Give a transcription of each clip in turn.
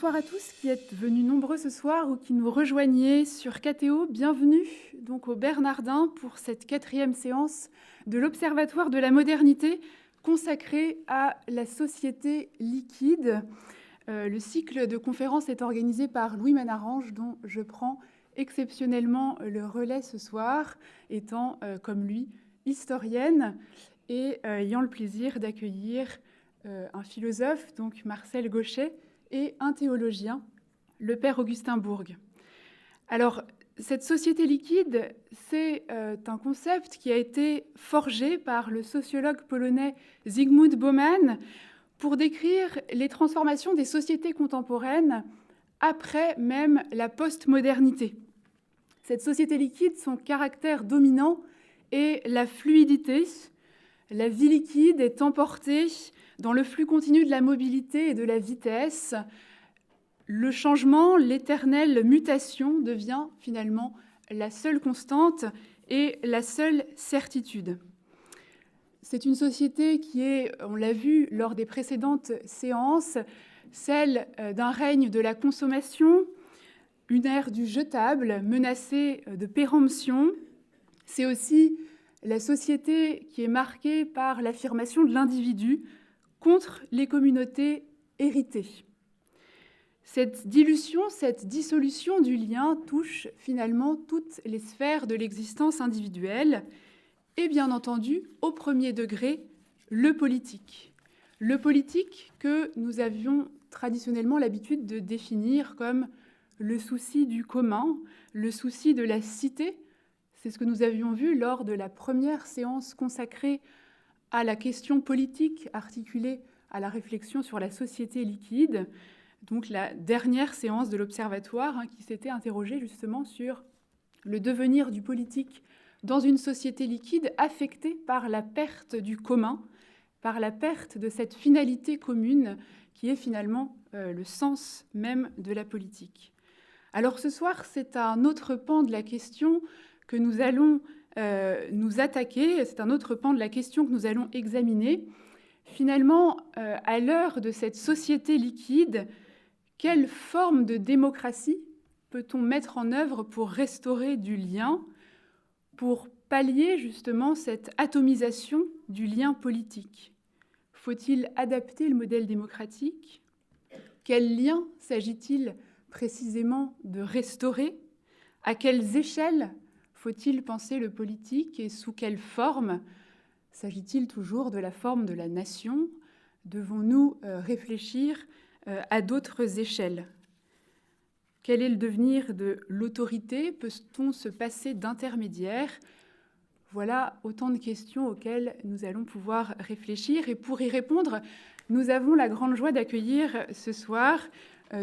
Bonsoir à tous qui êtes venus nombreux ce soir ou qui nous rejoignez sur KTO. Bienvenue donc au Bernardin pour cette 4e séance de l'Observatoire de la modernité consacrée à la société liquide. Le cycle de conférences est organisé par Louis Manarange, dont je prends exceptionnellement le relais ce soir, étant, comme lui, historienne et ayant le plaisir d'accueillir un philosophe, donc Marcel Gauchet, et un théologien, le père Augustin Bourg. Alors, cette société liquide, c'est un concept qui a été forgé par le sociologue polonais Zygmunt Bauman pour décrire les transformations des sociétés contemporaines après même la postmodernité. Cette société liquide, son caractère dominant est la fluidité. La vie liquide est emportée dans le flux continu de la mobilité et de la vitesse. Le changement, l'éternelle mutation devient finalement la seule constante et la seule certitude. C'est une société qui est, on l'a vu lors des précédentes séances, celle d'un règne de la consommation, une ère du jetable menacée de péremption. C'est aussi la société qui est marquée par l'affirmation de l'individu contre les communautés héritées. Cette dilution, cette dissolution du lien touche finalement toutes les sphères de l'existence individuelle et bien entendu, au premier degré, le politique. Le politique que nous avions traditionnellement l'habitude de définir comme le souci du commun, le souci de la cité. C'est ce que nous avions vu lors de la première séance consacrée à la question politique articulée à la réflexion sur la société liquide, donc la dernière séance de l'Observatoire qui s'était interrogée justement sur le devenir du politique dans une société liquide affectée par la perte du commun, par la perte de cette finalité commune qui est finalement le sens même de la politique. Alors ce soir, c'est un autre pan de la question que nous allons nous attaquer, c'est un autre pan de la question que nous allons examiner. Finalement, à l'heure de cette société liquide, quelle forme de démocratie peut-on mettre en œuvre pour restaurer du lien, pour pallier justement cette atomisation du lien politique ? Faut-il adapter le modèle démocratique ? Quel lien s'agit-il précisément de restaurer ? À quelles échelles faut-il penser le politique et sous quelle forme ? S'agit-il toujours de la forme de la nation ? Devons-nous réfléchir à d'autres échelles ? Quel est le devenir de l'autorité ? Peut-on se passer d'intermédiaire ? Voilà autant de questions auxquelles nous allons pouvoir réfléchir. Et pour y répondre, nous avons la grande joie d'accueillir ce soir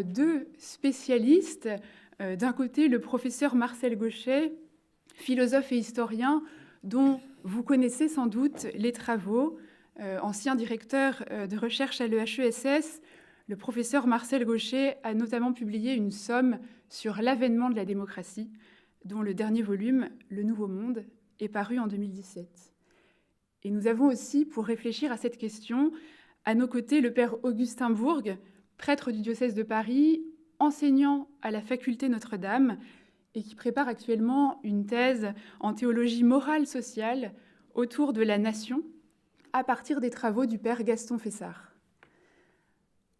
deux spécialistes. D'un côté, le professeur Marcel Gauchet, philosophe et historien dont vous connaissez sans doute les travaux. Ancien directeur de recherche à l'EHESS, le professeur Marcel Gauchet a notamment publié une somme sur l'avènement de la démocratie, dont le dernier volume, Le Nouveau Monde, est paru en 2017. Et nous avons aussi, pour réfléchir à cette question, à nos côtés le père Augustin Bourg, prêtre du diocèse de Paris, enseignant à la faculté Notre-Dame, et qui prépare actuellement une thèse en théologie morale sociale autour de la nation, à partir des travaux du père Gaston Fessard.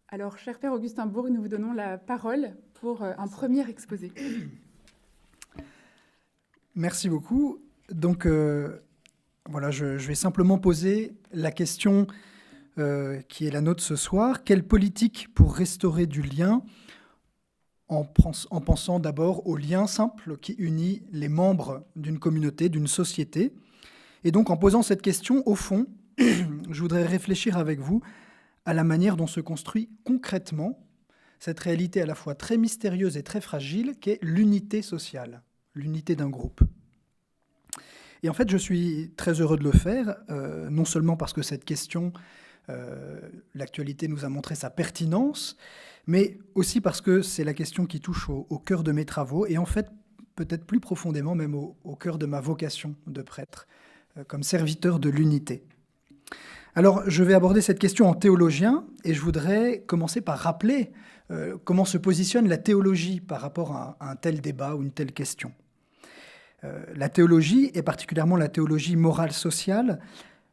Alors, cher père Augustin Bourg, nous vous donnons la parole pour un premier exposé. Merci beaucoup. Donc, voilà, je vais simplement poser la question qui est la nôtre ce soir. Quelle politique pour restaurer du lien en pensant d'abord au lien simple qui unit les membres d'une communauté, d'une société. Et donc, en posant cette question, au fond, je voudrais réfléchir avec vous à la manière dont se construit concrètement cette réalité à la fois très mystérieuse et très fragile qu'est l'unité sociale, l'unité d'un groupe. Et en fait, je suis très heureux de le faire, non seulement parce que cette question, l'actualité nous a montré sa pertinence, mais aussi parce que c'est la question qui touche au cœur de mes travaux, et en fait, peut-être plus profondément même au cœur de ma vocation de prêtre, comme serviteur de l'unité. Alors, je vais aborder cette question en théologien, et je voudrais commencer par rappeler comment se positionne la théologie par rapport à un tel débat ou une telle question. La théologie, et particulièrement la théologie morale sociale,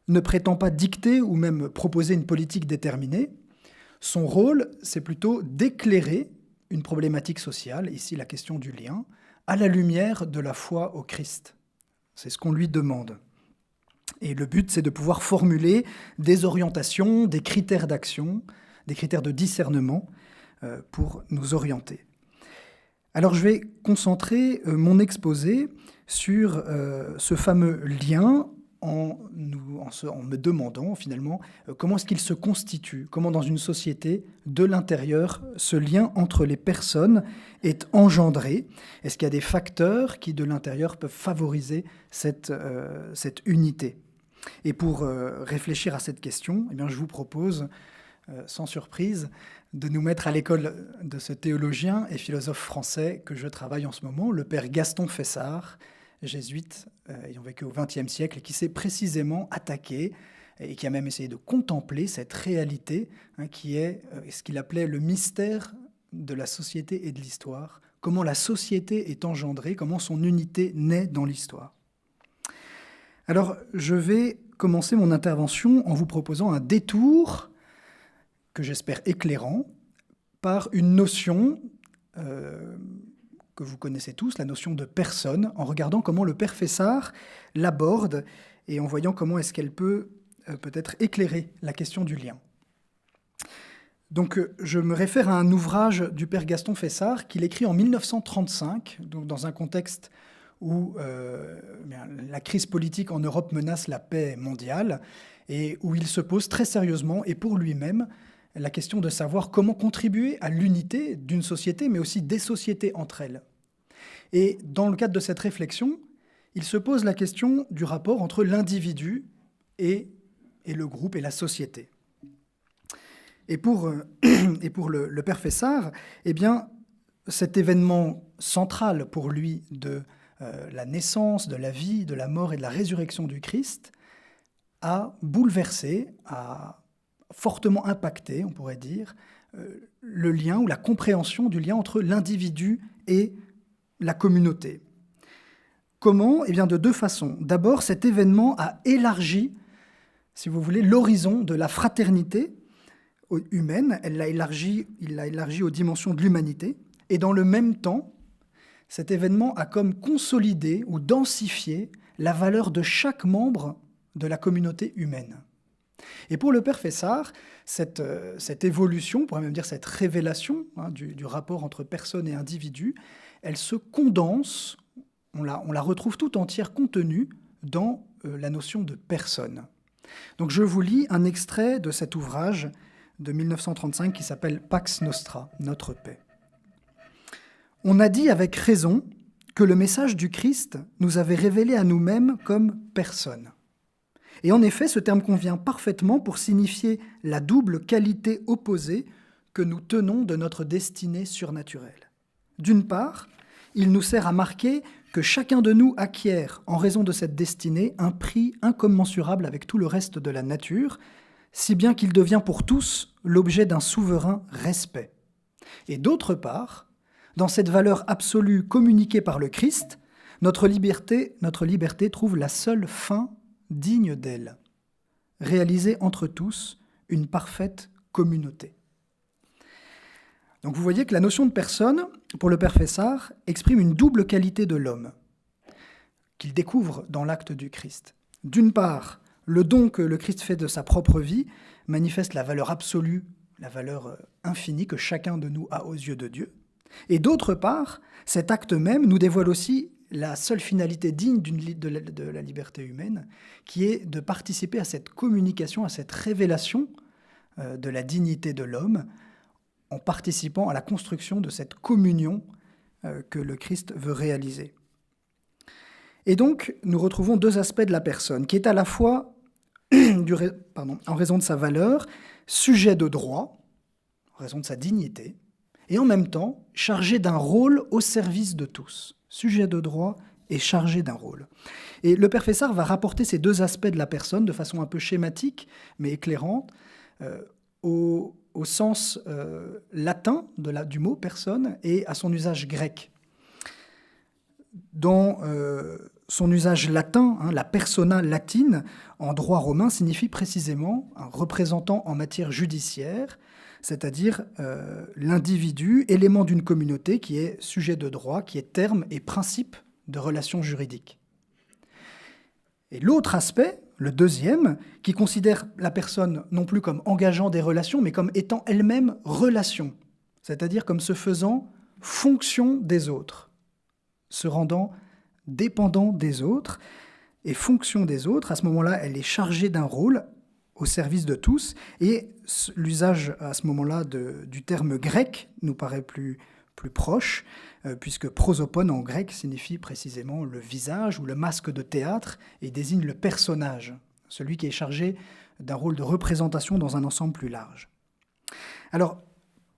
ne prétend pas dicter ou même proposer une politique déterminée. Son rôle, c'est plutôt d'éclairer une problématique sociale, ici la question du lien, à la lumière de la foi au Christ. C'est ce qu'on lui demande. Et le but, c'est de pouvoir formuler des orientations, des critères d'action, des critères de discernement pour nous orienter. Alors je vais concentrer mon exposé sur ce fameux lien en me demandant finalement comment est-ce qu'il se constitue, comment dans une société, de l'intérieur, ce lien entre les personnes est engendré. Est-ce qu'il y a des facteurs qui, de l'intérieur, peuvent favoriser cette unité? Et pour réfléchir à cette question, eh bien, je vous propose, sans surprise, de nous mettre à l'école de ce théologien et philosophe français que je travaille en ce moment, le père Gaston Fessard, jésuite ayant vécu au XXe siècle et qui s'est précisément attaqué et qui a même essayé de contempler cette réalité qui est ce qu'il appelait le mystère de la société et de l'histoire, comment la société est engendrée, comment son unité naît dans l'histoire. Alors, je vais commencer mon intervention en vous proposant un détour, que j'espère éclairant, par une notion que vous connaissez tous, la notion de personne, en regardant comment le père Fessard l'aborde et en voyant comment est-ce qu'elle peut peut-être éclairer la question du lien. Donc, je me réfère à un ouvrage du père Gaston Fessard qu'il écrit en 1935, donc dans un contexte où la crise politique en Europe menace la paix mondiale et où il se pose très sérieusement et pour lui-même la question de savoir comment contribuer à l'unité d'une société, mais aussi des sociétés entre elles. Et dans le cadre de cette réflexion, il se pose la question du rapport entre l'individu et le groupe et la société. Et pour le père Fessard, eh bien, cet événement central pour lui de la naissance, de la vie, de la mort et de la résurrection du Christ a bouleversé, a fortement impacté, on pourrait dire, le lien ou la compréhension du lien entre l'individu et la communauté. Comment ? Eh bien, de deux façons. D'abord, cet événement a élargi, si vous voulez, l'horizon de la fraternité humaine. Il l'a élargi aux dimensions de l'humanité. Et dans le même temps, cet événement a comme consolidé ou densifié la valeur de chaque membre de la communauté humaine. Et pour le père Fessard, cette évolution, on pourrait même dire cette révélation du rapport entre personne et individu, elle se condense, on la retrouve tout entière contenue dans la notion de personne. Donc je vous lis un extrait de cet ouvrage de 1935 qui s'appelle « Pax Nostra », notre paix. On a dit avec raison que le message du Christ nous avait révélé à nous-mêmes comme personne. Et en effet, ce terme convient parfaitement pour signifier la double qualité opposée que nous tenons de notre destinée surnaturelle. D'une part, il nous sert à marquer que chacun de nous acquiert, en raison de cette destinée, un prix incommensurable avec tout le reste de la nature, si bien qu'il devient pour tous l'objet d'un souverain respect. Et d'autre part, dans cette valeur absolue communiquée par le Christ, notre liberté trouve la seule fin digne d'elle, réaliser entre tous une parfaite communauté. Donc vous voyez que la notion de personne, pour le père Fessard, exprime une double qualité de l'homme, qu'il découvre dans l'acte du Christ. D'une part, le don que le Christ fait de sa propre vie manifeste la valeur absolue, la valeur infinie que chacun de nous a aux yeux de Dieu. Et d'autre part, cet acte même nous dévoile aussi la seule finalité digne de la liberté humaine, qui est de participer à cette communication, à cette révélation de la dignité de l'homme, en participant à la construction de cette communion que le Christ veut réaliser. Et donc, nous retrouvons deux aspects de la personne, qui est à la fois, en raison de sa valeur, sujet de droit, en raison de sa dignité, et en même temps chargé d'un rôle au service de tous, sujet de droit est chargé d'un rôle. Et le père Fessard va rapporter ces deux aspects de la personne de façon un peu schématique, mais éclairante, au sens latin du mot personne et à son usage grec. Dans son usage latin, la persona latine, en droit romain, signifie précisément un représentant en matière judiciaire, c'est-à-dire l'individu, élément d'une communauté qui est sujet de droit, qui est terme et principe de relations juridiques. Et l'autre aspect, le deuxième, qui considère la personne non plus comme engageant des relations, mais comme étant elle-même relation, c'est-à-dire comme se faisant fonction des autres, se rendant dépendant des autres et fonction des autres. À ce moment-là, elle est chargée d'un rôle au service de tous, et l'usage à ce moment-là du terme grec nous paraît plus proche, puisque prosopone en grec signifie précisément le visage ou le masque de théâtre et désigne le personnage, celui qui est chargé d'un rôle de représentation dans un ensemble plus large. Alors,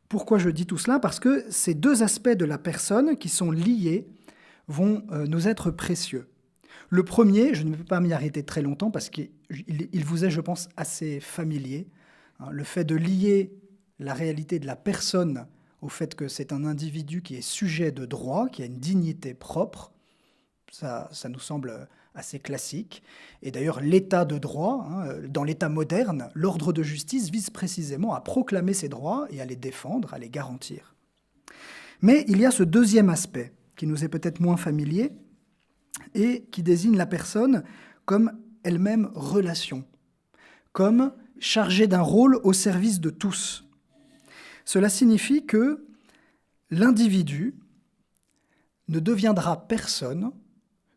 pourquoi je dis tout cela ? Parce que ces deux aspects de la personne qui sont liés vont nous être précieux. Le premier, je ne peux pas m'y arrêter très longtemps parce qu'il vous est, je pense, assez familier. Le fait de lier la réalité de la personne au fait que c'est un individu qui est sujet de droit, qui a une dignité propre, ça nous semble assez classique. Et d'ailleurs, l'état de droit, dans l'état moderne, l'ordre de justice vise précisément à proclamer ses droits et à les défendre, à les garantir. Mais il y a ce deuxième aspect qui nous est peut-être moins familier, et qui désigne la personne comme elle-même relation, comme chargée d'un rôle au service de tous. Cela signifie que l'individu ne deviendra personne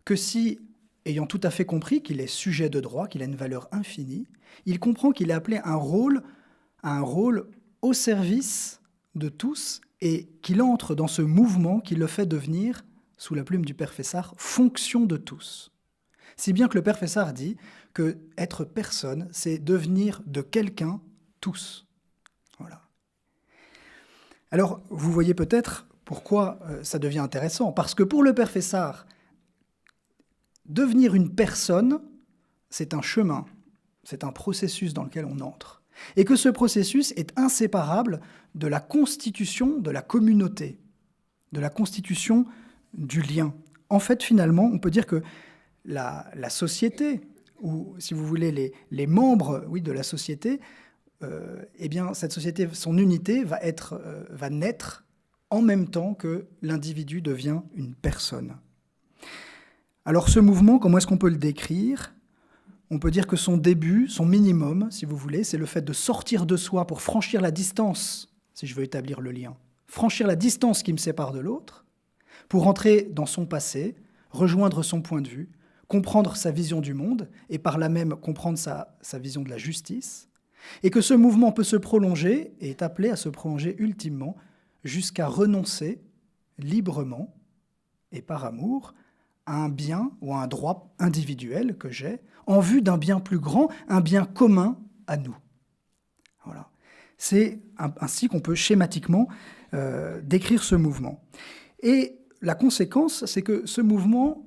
que si, ayant tout à fait compris qu'il est sujet de droit, qu'il a une valeur infinie, il comprend qu'il est appelé à un rôle au service de tous et qu'il entre dans ce mouvement qui le fait devenir, sous la plume du père Fessard, fonction de tous. Si bien que le père Fessard dit que être personne, c'est devenir de quelqu'un tous. Voilà. Alors, vous voyez peut-être pourquoi ça devient intéressant. Parce que pour le père Fessard, devenir une personne, c'est un chemin, c'est un processus dans lequel on entre. Et que ce processus est inséparable de la constitution de la communauté, de la constitution du lien. En fait, finalement, on peut dire que la société, ou si vous voulez, les membres de la société, eh bien, cette société, son unité va naître en même temps que l'individu devient une personne. Alors ce mouvement, comment est-ce qu'on peut le décrire ? On peut dire que son début, son minimum, si vous voulez, c'est le fait de sortir de soi pour franchir la distance, si je veux établir le lien, franchir la distance qui me sépare de l'autre, pour entrer dans son passé, rejoindre son point de vue, comprendre sa vision du monde, et par là même comprendre sa vision de la justice, et que ce mouvement peut se prolonger, et est appelé à se prolonger ultimement, jusqu'à renoncer librement, et par amour, à un bien ou à un droit individuel que j'ai, en vue d'un bien plus grand, un bien commun à nous. Voilà. C'est ainsi qu'on peut schématiquement décrire ce mouvement. Et la conséquence, c'est que ce mouvement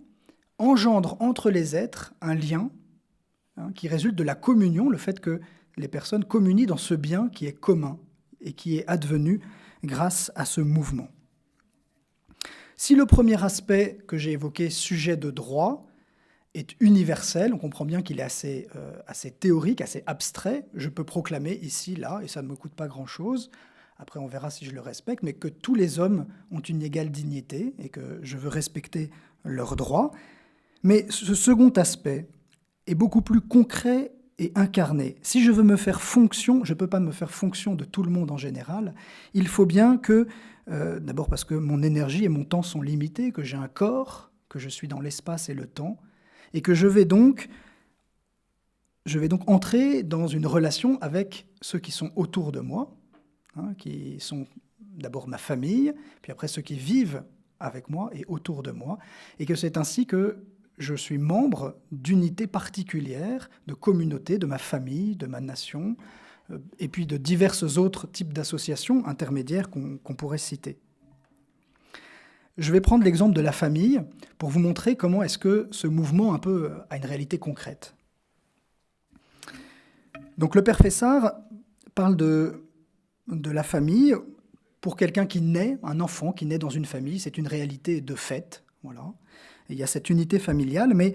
engendre entre les êtres un lien qui résulte de la communion, le fait que les personnes communient dans ce bien qui est commun et qui est advenu grâce à ce mouvement. Si le premier aspect que j'ai évoqué, sujet de droit, est universel, on comprend bien qu'il est assez théorique, assez abstrait, je peux proclamer ici, là, et ça ne me coûte pas grand-chose, après on verra si je le respecte, mais que tous les hommes ont une égale dignité et que je veux respecter leurs droits. Mais ce second aspect est beaucoup plus concret et incarné. Si je veux me faire fonction, je ne peux pas me faire fonction de tout le monde en général, il faut bien que, d'abord parce que mon énergie et mon temps sont limités, que j'ai un corps, que je suis dans l'espace et le temps, et que je vais donc entrer dans une relation avec ceux qui sont autour de moi, qui sont d'abord ma famille, puis après ceux qui vivent avec moi et autour de moi, et que c'est ainsi que je suis membre d'unités particulières, de communautés, de ma famille, de ma nation, et puis de divers autres types d'associations intermédiaires qu'on pourrait citer. Je vais prendre l'exemple de la famille pour vous montrer comment est-ce que ce mouvement un peu a une réalité concrète. Donc le père Fessard parle de la famille. Pour quelqu'un qui naît, un enfant qui naît dans une famille, c'est une réalité de fait. Voilà. Et il y a cette unité familiale, mais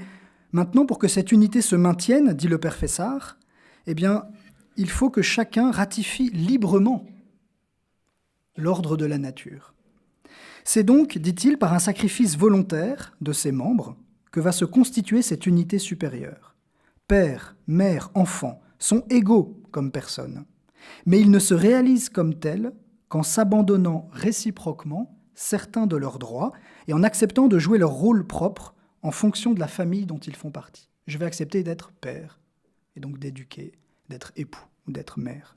maintenant, pour que cette unité se maintienne, dit le père Fessard, eh bien, il faut que chacun ratifie librement l'ordre de la nature. C'est donc, dit-il, par un sacrifice volontaire de ses membres que va se constituer cette unité supérieure. Père, mère, enfant sont égaux comme personnes, mais ils ne se réalisent comme tels qu'en s'abandonnant réciproquement certains de leurs droits et en acceptant de jouer leur rôle propre en fonction de la famille dont ils font partie. Je vais accepter d'être père, et donc d'éduquer, d'être époux ou d'être mère.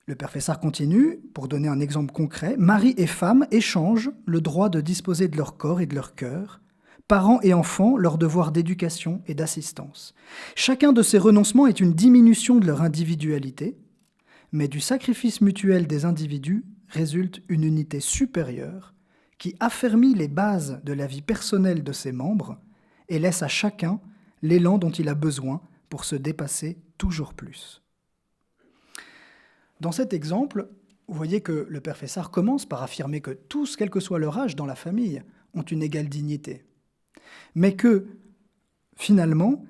Le père Fessard continue, pour donner un exemple concret, mari et femme échangent le droit de disposer de leur corps et de leur cœur, parents et enfants leur devoir d'éducation et d'assistance. Chacun de ces renoncements est une diminution de leur individualité, mais du sacrifice mutuel des individus résulte une unité supérieure qui affermit les bases de la vie personnelle de ses membres et laisse à chacun l'élan dont il a besoin pour se dépasser toujours plus. Dans cet exemple, vous voyez que le père Fessard commence par affirmer que tous, quel que soit leur âge dans la famille, ont une égale dignité. Mais que, finalement,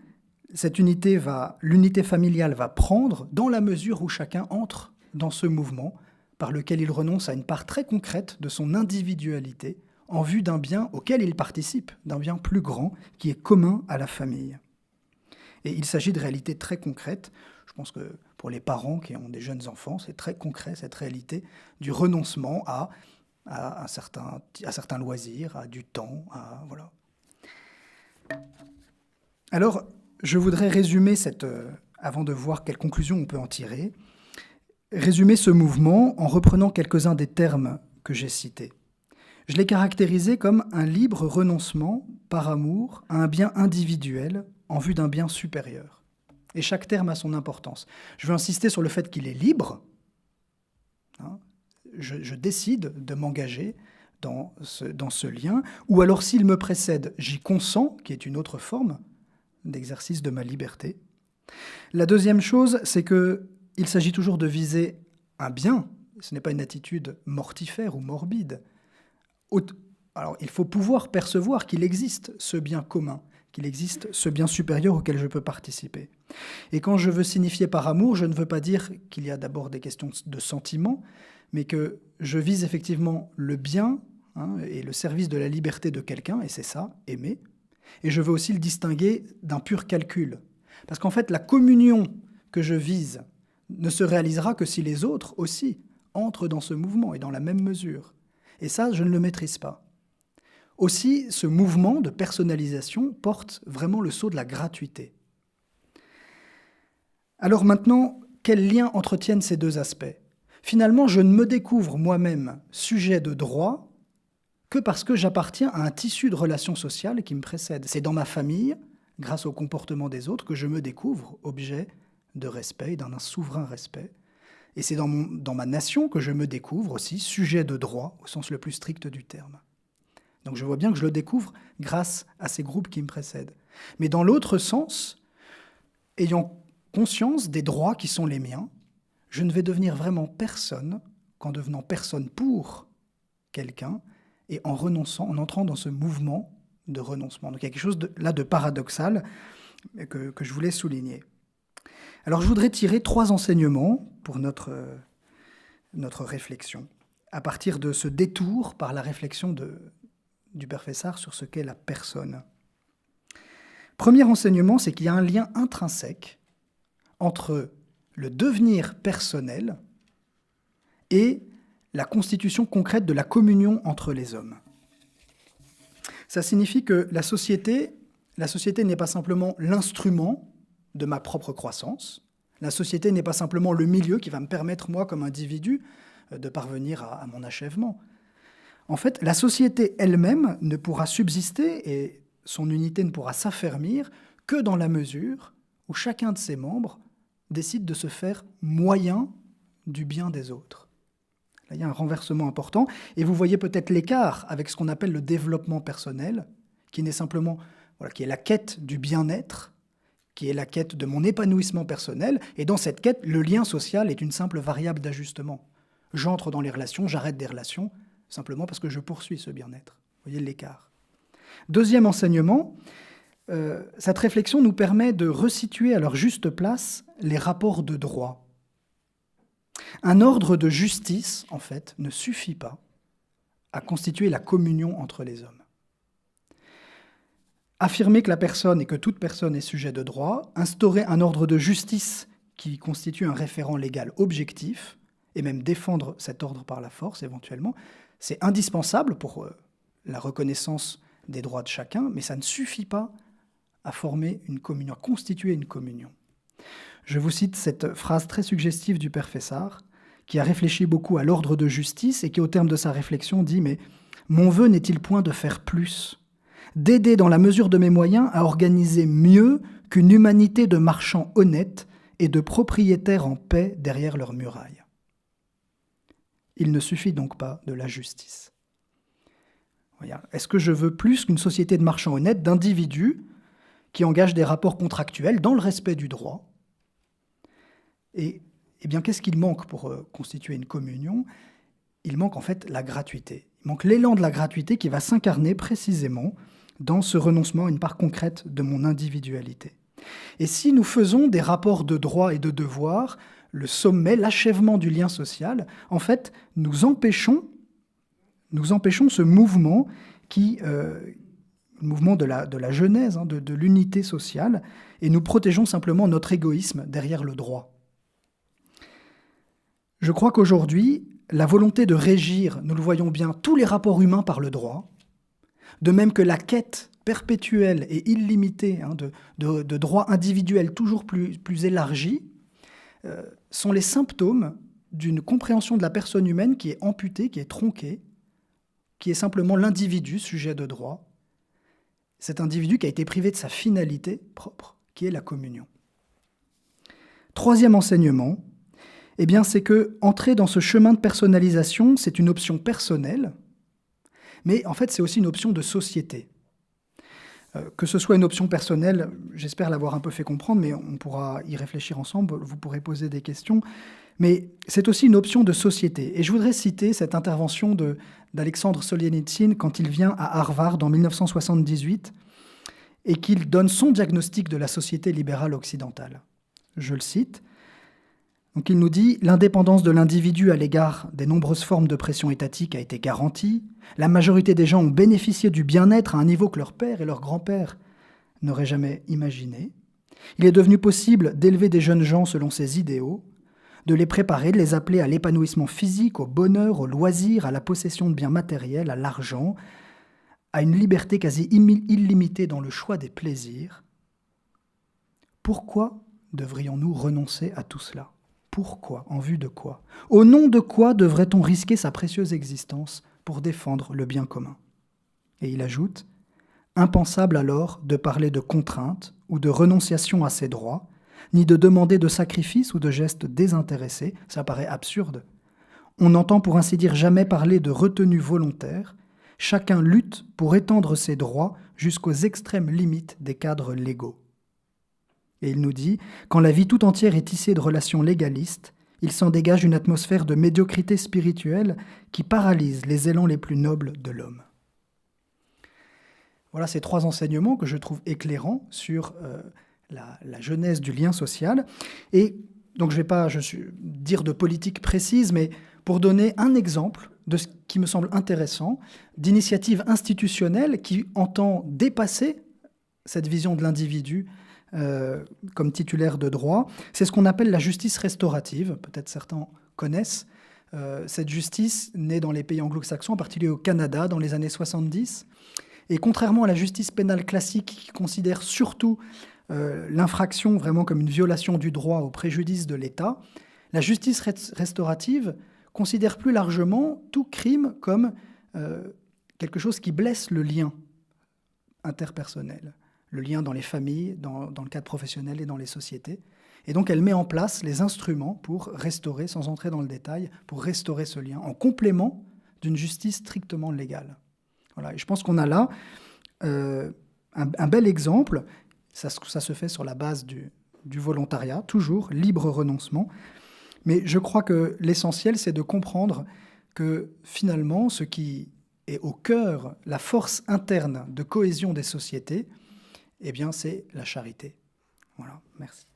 l'unité familiale va prendre dans la mesure où chacun entre dans ce mouvement par lequel il renonce à une part très concrète de son individualité en vue d'un bien auquel il participe, d'un bien plus grand qui est commun à la famille. Et il s'agit de réalités très concrètes. Je pense que pour les parents qui ont des jeunes enfants, c'est très concret cette réalité du renoncement à certains loisirs, à du temps, voilà. Alors, je voudrais résumer avant de voir quelles conclusions on peut en tirer, résumer ce mouvement en reprenant quelques-uns des termes que j'ai cités. Je l'ai caractérisé comme un libre renoncement par amour à un bien individuel en vue d'un bien supérieur. Et chaque terme a son importance. Je veux insister sur le fait qu'il est libre. Je décide de m'engager dans ce lien, ou alors s'il me précède, j'y consens, qui est une autre forme d'exercice de ma liberté. La deuxième chose, c'est qu'il s'agit toujours de viser un bien. Ce n'est pas une attitude mortifère ou morbide. Alors, il faut pouvoir percevoir qu'il existe ce bien commun, qu'il existe ce bien supérieur auquel je peux participer. Et quand je veux signifier par amour, je ne veux pas dire qu'il y a d'abord des questions de sentiment, mais que je vise effectivement le bien et le service de la liberté de quelqu'un, et c'est ça, aimer. Et je veux aussi le distinguer d'un pur calcul. Parce qu'en fait, la communion que je vise ne se réalisera que si les autres aussi entrent dans ce mouvement et dans la même mesure. Et ça, je ne le maîtrise pas. Aussi, ce mouvement de personnalisation porte vraiment le sceau de la gratuité. Alors maintenant, quel lien entretiennent ces deux aspects ? Finalement, je ne me découvre moi-même sujet de droit que parce que j'appartiens à un tissu de relations sociales qui me précède. C'est dans ma famille, grâce au comportement des autres, que je me découvre objet de respect, d'un souverain respect. Et c'est dans ma nation que je me découvre aussi sujet de droit, au sens le plus strict du terme. Donc je vois bien que je le découvre grâce à ces groupes qui me précèdent. Mais dans l'autre sens, ayant conscience des droits qui sont les miens, je ne vais devenir vraiment personne qu'en devenant personne pour quelqu'un et en renonçant, en entrant dans ce mouvement de renoncement. Donc il y a quelque chose de paradoxal que je voulais souligner. Alors je voudrais tirer 3 enseignements pour notre réflexion, à partir de ce détour par la réflexion du père Fessard sur ce qu'est la personne. Premier enseignement, c'est qu'il y a un lien intrinsèque entre le devenir personnel et la constitution concrète de la communion entre les hommes. Ça signifie que la société n'est pas simplement l'instrument de ma propre croissance. La société n'est pas simplement le milieu qui va me permettre, moi, comme individu, de parvenir à mon achèvement. En fait, la société elle-même ne pourra subsister et son unité ne pourra s'affermir que dans la mesure où chacun de ses membres décide de se faire moyen du bien des autres. Là, il y a un renversement important. Et vous voyez peut-être l'écart avec ce qu'on appelle le développement personnel, qui n'est simplement, qui est la quête du bien-être, qui est la quête de mon épanouissement personnel. Et dans cette quête, le lien social est une simple variable d'ajustement. J'entre dans les relations, j'arrête des relations, simplement parce que je poursuis ce bien-être. Vous voyez l'écart. Deuxième enseignement, cette réflexion nous permet de resituer à leur juste place les rapports de droit. Un ordre de justice, en fait, ne suffit pas à constituer la communion entre les hommes. Affirmer que la personne et que toute personne est sujet de droit, instaurer un ordre de justice qui constitue un référent légal objectif, et même défendre cet ordre par la force éventuellement, c'est indispensable pour la reconnaissance des droits de chacun, mais ça ne suffit pas à former une communion, à constituer une communion. Je vous cite cette phrase très suggestive du père Fessard, qui a réfléchi beaucoup à l'ordre de justice et qui, au terme de sa réflexion, dit « Mais mon vœu n'est-il point de faire plus, d'aider dans la mesure de mes moyens à organiser mieux qu'une humanité de marchands honnêtes et de propriétaires en paix derrière leurs murailles. » Il ne suffit donc pas de la justice. Est-ce que je veux plus qu'une société de marchands honnêtes, d'individus qui engagent des rapports contractuels dans le respect du droit ? Et bien, qu'est-ce qu'il manque pour constituer une communion ? Il manque en fait la gratuité. Il manque l'élan de la gratuité qui va s'incarner précisément dans ce renoncement à une part concrète de mon individualité. Et si nous faisons des rapports de droit et de devoir, le sommet, l'achèvement du lien social, en fait, nous empêchons ce mouvement le mouvement de la genèse, de l'unité sociale, et nous protégeons simplement notre égoïsme derrière le droit. Je crois qu'aujourd'hui, la volonté de régir, nous le voyons bien, tous les rapports humains par le droit, de même que la quête perpétuelle et illimitée de droits individuels toujours plus élargis, sont les symptômes d'une compréhension de la personne humaine qui est amputée, qui est tronquée, qui est simplement l'individu sujet de droit, cet individu qui a été privé de sa finalité propre, qui est la communion. Troisième enseignement, c'est que entrer dans ce chemin de personnalisation, c'est une option personnelle, mais en fait c'est aussi une option de société. Que ce soit une option personnelle, j'espère l'avoir un peu fait comprendre, mais on pourra y réfléchir ensemble, vous pourrez poser des questions, mais c'est aussi une option de société. Et je voudrais citer cette intervention d'Alexandre Solzhenitsyn quand il vient à Harvard en 1978 et qu'il donne son diagnostic de la société libérale occidentale. Je le cite. Donc il nous dit « L'indépendance de l'individu à l'égard des nombreuses formes de pression étatique a été garantie. La majorité des gens ont bénéficié du bien-être à un niveau que leurs pères et leurs grands-pères n'auraient jamais imaginé. Il est devenu possible d'élever des jeunes gens selon ces idéaux, de les préparer, de les appeler à l'épanouissement physique, au bonheur, au loisir, à la possession de biens matériels, à l'argent, à une liberté quasi illimitée dans le choix des plaisirs. Pourquoi devrions-nous renoncer à tout cela ? Pourquoi ? En vue de quoi ? Au nom de quoi devrait-on risquer sa précieuse existence pour défendre le bien commun ? Et il ajoute, impensable alors de parler de contrainte ou de renonciation à ses droits, ni de demander de sacrifices ou de gestes désintéressés, ça paraît absurde. On n'entend pour ainsi dire jamais parler de retenue volontaire, chacun lutte pour étendre ses droits jusqu'aux extrêmes limites des cadres légaux. Et il nous dit, quand la vie tout entière est tissée de relations légalistes, il s'en dégage une atmosphère de médiocrité spirituelle qui paralyse les élans les plus nobles de l'homme. Voilà ces trois enseignements que je trouve éclairants sur la genèse du lien social. Et donc je ne vais pas dire de politique précise, mais pour donner un exemple de ce qui me semble intéressant, d'initiative institutionnelle qui entend dépasser cette vision de l'individu comme titulaire de droit. C'est ce qu'on appelle la justice restaurative. Peut-être certains connaissent. Cette justice née dans les pays anglo-saxons, en particulier au Canada, dans les années 70. Et contrairement à la justice pénale classique qui considère surtout l'infraction vraiment comme une violation du droit au préjudice de l'État, la justice restaurative considère plus largement tout crime comme quelque chose qui blesse le lien interpersonnel, le lien dans les familles, dans le cadre professionnel et dans les sociétés. Et donc elle met en place les instruments pour restaurer, sans entrer dans le détail, pour restaurer ce lien, en complément d'une justice strictement légale. Voilà. Et je pense qu'on a là un bel exemple. Ça se fait sur la base du volontariat, toujours, libre renoncement. Mais je crois que l'essentiel, c'est de comprendre que finalement, ce qui est au cœur, la force interne de cohésion des sociétés, eh bien, c'est la charité. Voilà, merci.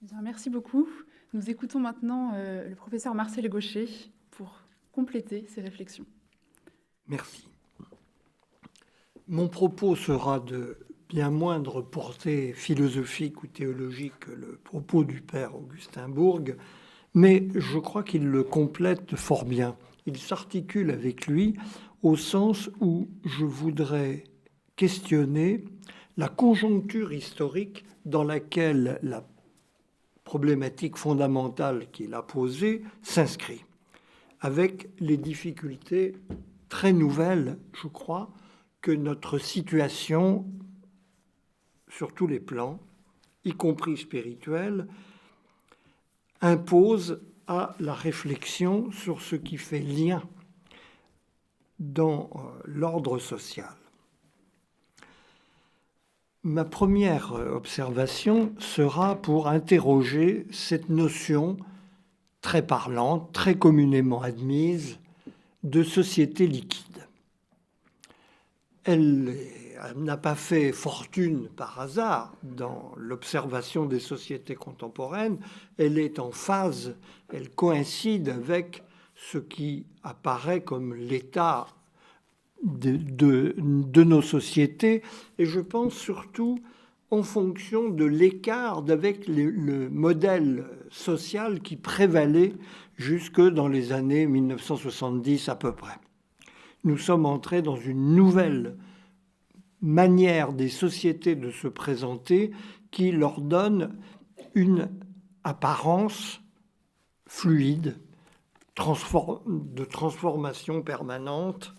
Bien, merci beaucoup. Nous écoutons maintenant le professeur Marcel Gaucher pour compléter ses réflexions. Merci. Mon propos sera de bien moindre portée philosophique ou théologique que le propos du père Augustin Bourg, mais je crois qu'il le complète fort bien. Il s'articule avec lui au sens où je voudrais questionner la conjoncture historique dans laquelle la problématique fondamentale qu'il a posée s'inscrit, avec les difficultés très nouvelles, je crois, que notre situation, sur tous les plans, y compris spirituel, impose à la réflexion sur ce qui fait lien dans l'ordre social. Ma première observation sera pour interroger cette notion très parlante, très communément admise, de société liquide. Elle n'a pas fait fortune par hasard dans l'observation des sociétés contemporaines. Elle est en phase, elle coïncide avec ce qui apparaît comme l'état de nos sociétés, et je pense surtout en fonction de l'écart avec le modèle social qui prévalait jusque dans les années 1970 à peu près. Nous sommes entrés dans une nouvelle manière des sociétés de se présenter qui leur donne une apparence fluide, de transformation permanente.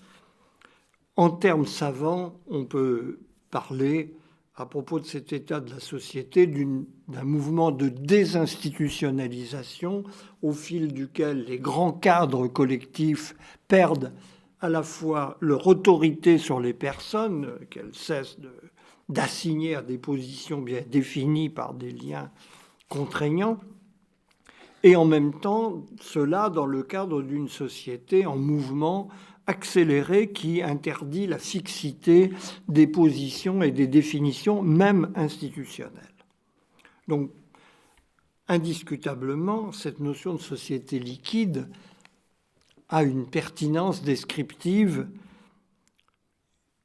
En termes savants, on peut parler, à propos de cet état de la société, d'un mouvement de désinstitutionnalisation au fil duquel les grands cadres collectifs perdent à la fois leur autorité sur les personnes, qu'elles cessent d'assigner à des positions bien définies par des liens contraignants, et en même temps, cela dans le cadre d'une société en mouvement accéléré qui interdit la fixité des positions et des définitions, même institutionnelles. Donc, indiscutablement, cette notion de société liquide a une pertinence descriptive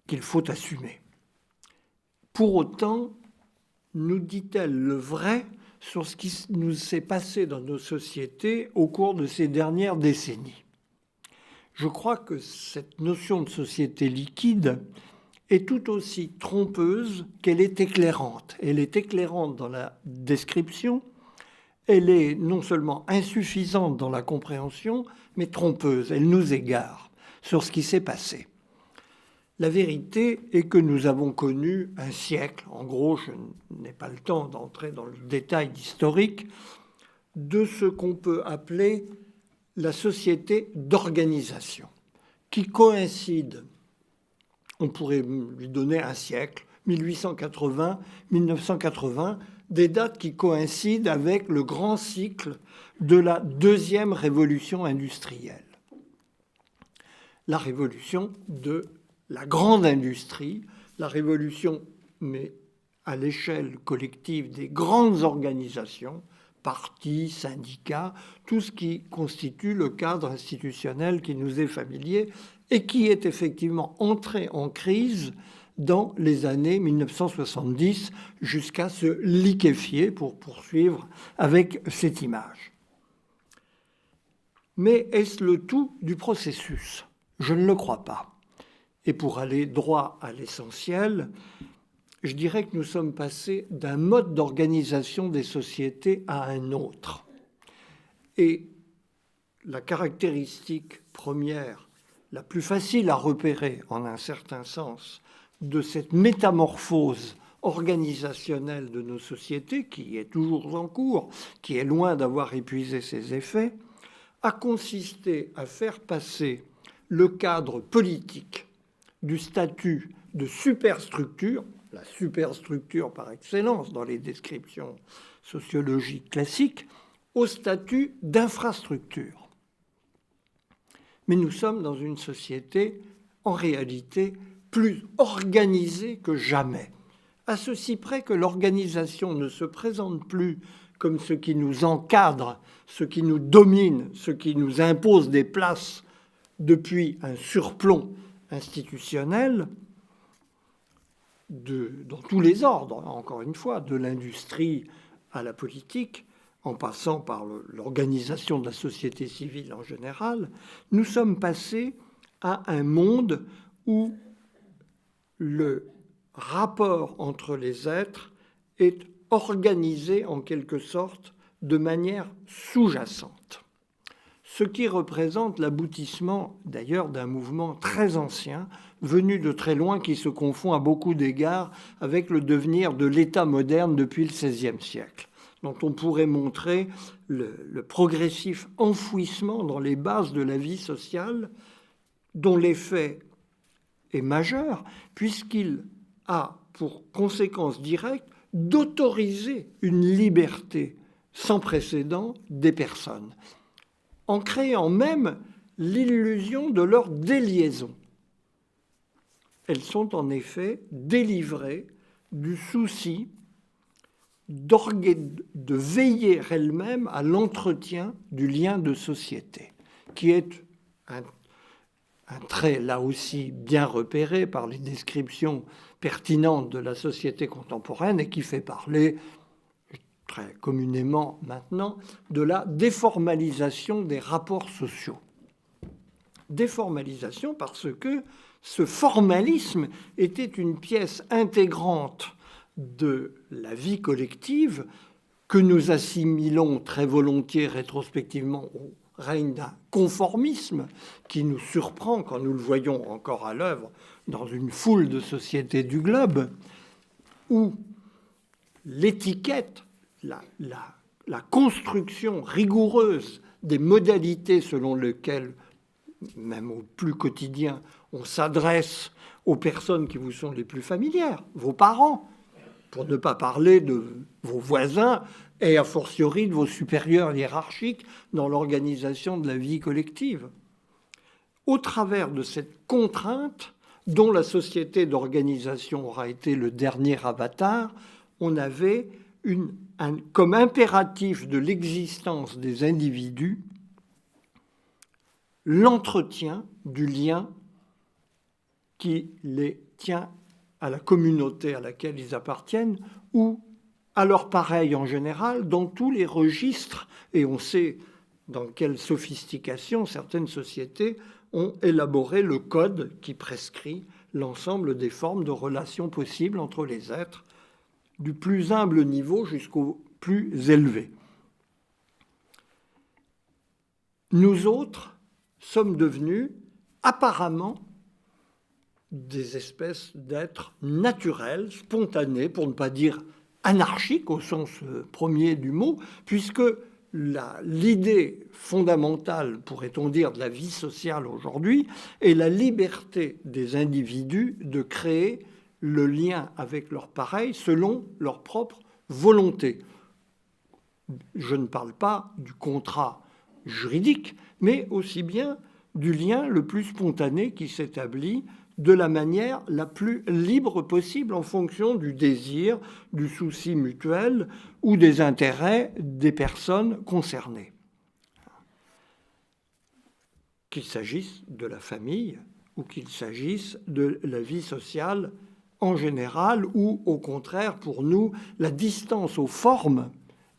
qu'il faut assumer. Pour autant, nous dit-elle le vrai sur ce qui nous s'est passé dans nos sociétés au cours de ces dernières décennies. Je crois que cette notion de société liquide est tout aussi trompeuse qu'elle est éclairante. Elle est éclairante dans la description, elle est non seulement insuffisante dans la compréhension, mais trompeuse. Elle nous égare sur ce qui s'est passé. La vérité est que nous avons connu un siècle, en gros, je n'ai pas le temps d'entrer dans le détail historique, de ce qu'on peut appeler la société d'organisation, qui coïncide, on pourrait lui donner un siècle, 1880-1980, des dates qui coïncident avec le grand cycle de la deuxième révolution industrielle. La révolution de la grande industrie, la révolution, mais à l'échelle collective des grandes organisations, partis, syndicats, tout ce qui constitue le cadre institutionnel qui nous est familier et qui est effectivement entré en crise dans les années 1970 jusqu'à se liquéfier, pour poursuivre avec cette image. Mais est-ce le tout du processus ? Je ne le crois pas. Et pour aller droit à l'essentiel, je dirais que nous sommes passés d'un mode d'organisation des sociétés à un autre. Et la caractéristique première, la plus facile à repérer en un certain sens, de cette métamorphose organisationnelle de nos sociétés, qui est toujours en cours, qui est loin d'avoir épuisé ses effets, a consisté à faire passer le cadre politique du statut de superstructure, la superstructure par excellence dans les descriptions sociologiques classiques, au statut d'infrastructure. Mais nous sommes dans une société, en réalité, plus organisée que jamais, à ceci près que l'organisation ne se présente plus comme ce qui nous encadre, ce qui nous domine, ce qui nous impose des places depuis un surplomb institutionnel dans tous les ordres, encore une fois, de l'industrie à la politique, en passant par l'organisation de la société civile en général. Nous sommes passés à un monde où le rapport entre les êtres est organisé en quelque sorte de manière sous-jacente. Ce qui représente l'aboutissement d'ailleurs d'un mouvement très ancien, venu de très loin, qui se confond à beaucoup d'égards avec le devenir de l'État moderne depuis le XVIe siècle, dont on pourrait montrer le progressif enfouissement dans les bases de la vie sociale, dont l'effet est majeur, puisqu'il a pour conséquence directe d'autoriser une liberté sans précédent des personnes, en créant même l'illusion de leur déliaison. Elles sont en effet délivrées du souci de veiller elles-mêmes à l'entretien du lien de société, qui est un trait, là aussi, bien repéré par les descriptions pertinentes de la société contemporaine et qui fait parler très communément maintenant de la déformalisation des rapports sociaux. Déformalisation parce que ce formalisme était une pièce intégrante de la vie collective que nous assimilons très volontiers rétrospectivement au règne d'un conformisme qui nous surprend quand nous le voyons encore à l'œuvre dans une foule de sociétés du globe, où l'étiquette, la construction rigoureuse des modalités selon lesquelles, même au plus quotidien, on s'adresse aux personnes qui vous sont les plus familières, vos parents, pour ne pas parler de vos voisins et a fortiori de vos supérieurs hiérarchiques dans l'organisation de la vie collective. Au travers de cette contrainte, dont la société d'organisation aura été le dernier avatar, on avait comme impératif de l'existence des individus l'entretien du lien qui les tient à la communauté à laquelle ils appartiennent ou à leurs pareils en général, dans tous les registres, et on sait dans quelle sophistication certaines sociétés ont élaboré le code qui prescrit l'ensemble des formes de relations possibles entre les êtres, du plus humble niveau jusqu'au plus élevé. Nous autres sommes devenus apparemment des espèces d'êtres naturels, spontanés, pour ne pas dire anarchiques au sens premier du mot, puisque l'idée fondamentale, pourrait-on dire, de la vie sociale aujourd'hui est la liberté des individus de créer le lien avec leurs pareils selon leur propre volonté. Je ne parle pas du contrat juridique, mais aussi bien du lien le plus spontané qui s'établit de la manière la plus libre possible en fonction du désir, du souci mutuel ou des intérêts des personnes concernées. Qu'il s'agisse de la famille ou qu'il s'agisse de la vie sociale en général, ou au contraire, pour nous, la distance aux formes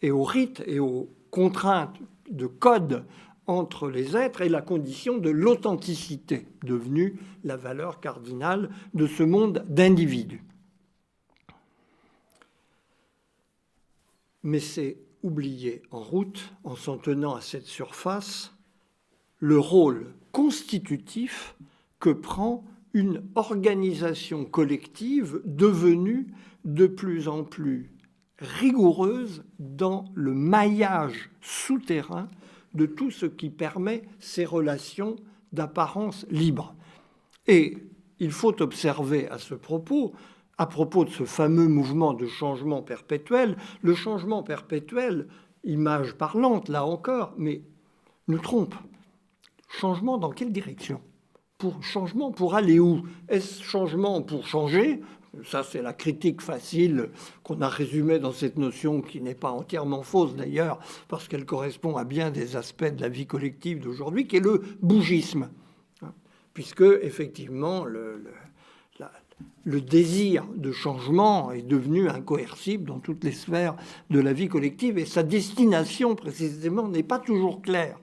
et aux rites et aux contraintes de code entre les êtres est la condition de l'authenticité, devenue la valeur cardinale de ce monde d'individus. Mais c'est oublier en route, en s'en tenant à cette surface, le rôle constitutif que prend une organisation collective devenue de plus en plus rigoureuse dans le maillage souterrain de tout ce qui permet ces relations d'apparence libre. Et il faut observer à propos de ce fameux mouvement de changement perpétuel, le changement perpétuel, image parlante là encore, mais nous trompe. Changement dans quelle direction ? Changement pour aller où ? Est-ce changement pour changer ? Ça, c'est la critique facile qu'on a résumée dans cette notion qui n'est pas entièrement fausse d'ailleurs, parce qu'elle correspond à bien des aspects de la vie collective d'aujourd'hui, qui est le bougisme. Puisque, effectivement, le désir de changement est devenu incoercible dans toutes les sphères de la vie collective, et sa destination, précisément, n'est pas toujours claire.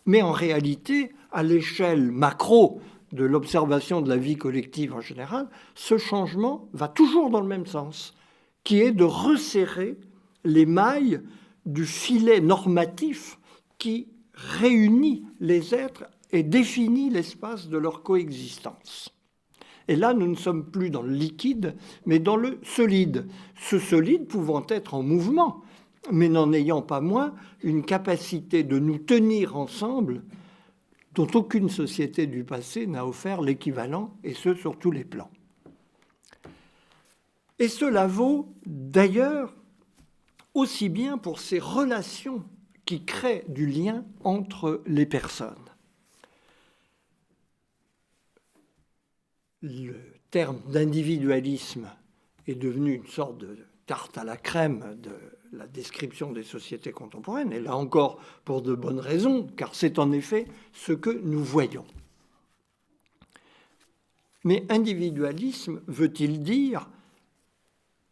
Mais en réalité, à l'échelle macro de l'observation de la vie collective en général, ce changement va toujours dans le même sens, qui est de resserrer les mailles du filet normatif qui réunit les êtres et définit l'espace de leur coexistence. Et là, nous ne sommes plus dans le liquide, mais dans le solide. Ce solide pouvant être en mouvement, mais n'en ayant pas moins une capacité de nous tenir ensemble dont aucune société du passé n'a offert l'équivalent, et ce, sur tous les plans. Et cela vaut d'ailleurs aussi bien pour ces relations qui créent du lien entre les personnes. Le terme d'individualisme est devenu une sorte de tarte à la crème de la description des sociétés contemporaines, et là encore pour de bonnes raisons, car c'est en effet ce que nous voyons. Mais individualisme veut-il dire,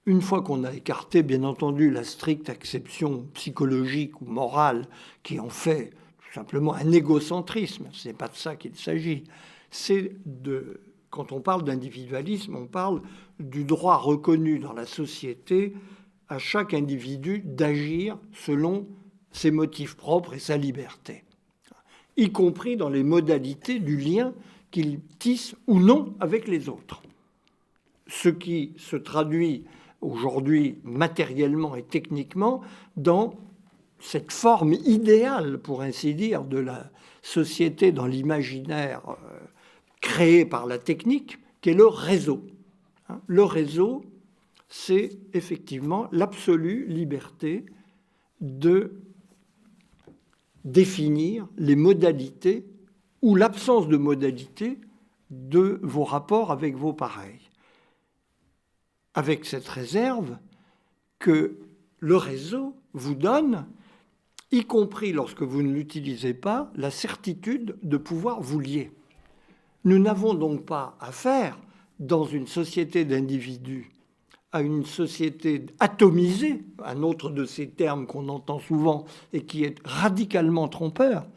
une fois qu'on a écarté bien entendu la stricte acception psychologique ou morale qui en fait tout simplement un égocentrisme, ce n'est pas de ça qu'il s'agit, quand on parle d'individualisme, on parle du droit reconnu dans la société à chaque individu d'agir selon ses motifs propres et sa liberté, y compris dans les modalités du lien qu'il tisse ou non avec les autres. Ce qui se traduit aujourd'hui matériellement et techniquement dans cette forme idéale, pour ainsi dire, de la société dans l'imaginaire créé par la technique, qui est le réseau. Le réseau, c'est effectivement l'absolue liberté de définir les modalités ou l'absence de modalités de vos rapports avec vos pareils. Avec cette réserve que le réseau vous donne, y compris lorsque vous ne l'utilisez pas, la certitude de pouvoir vous lier. Nous n'avons donc pas affaire, dans une société d'individus, à une société atomisée, un autre de ces termes qu'on entend souvent et qui est radicalement trompeur.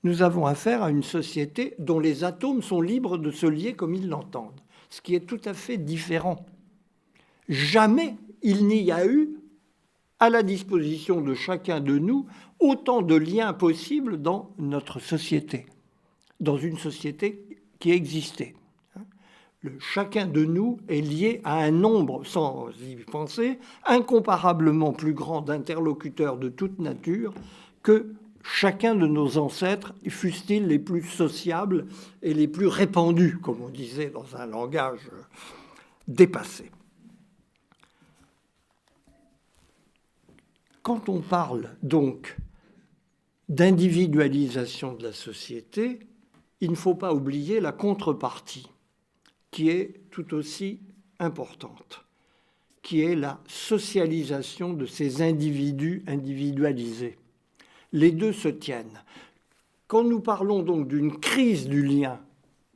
Nous avons affaire à une société dont les atomes sont libres de se lier comme ils l'entendent, ce qui est tout à fait différent. Jamais il n'y a eu à la disposition de chacun de nous autant de liens possibles dans notre société, dans une société qui existait. Chacun de nous est lié à un nombre, sans y penser, incomparablement plus grand d'interlocuteurs de toute nature que chacun de nos ancêtres, fussent-ils les plus sociables et les plus répandus, comme on disait dans un langage dépassé. Quand on parle donc d'individualisation de la société, il ne faut pas oublier la contrepartie, qui est tout aussi importante, qui est la socialisation de ces individus individualisés. Les deux se tiennent. Quand nous parlons donc d'une crise du lien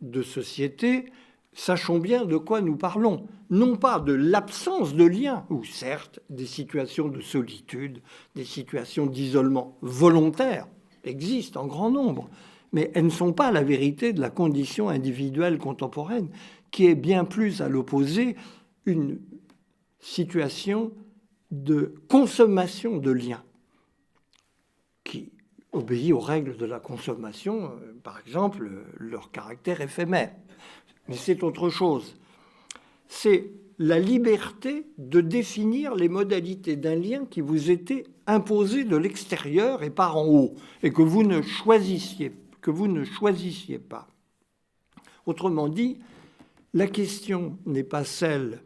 de société, sachons bien de quoi nous parlons. Non pas de l'absence de lien, ou certes des situations de solitude, des situations d'isolement volontaire existent en grand nombre, mais elles ne sont pas la vérité de la condition individuelle contemporaine, qui est bien plus à l'opposé une situation de consommation de liens, qui obéit aux règles de la consommation, par exemple, leur caractère éphémère. Mais c'est autre chose. C'est la liberté de définir les modalités d'un lien qui vous était imposé de l'extérieur et par en haut, et que vous ne choisissiez pas. Autrement dit, la question n'est pas celle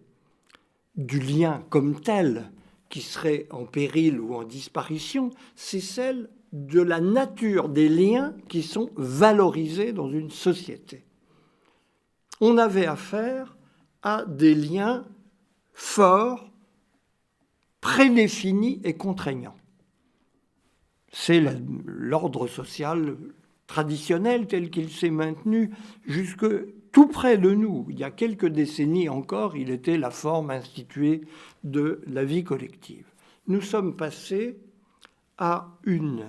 du lien comme tel, qui serait en péril ou en disparition, c'est celle de la nature des liens qui sont valorisés dans une société. On avait affaire à des liens forts, prédéfinis et contraignants. C'est l'ordre social traditionnel tel qu'il s'est maintenu jusque tout près de nous. Il y a quelques décennies encore, il était la forme instituée de la vie collective. Nous sommes passés à une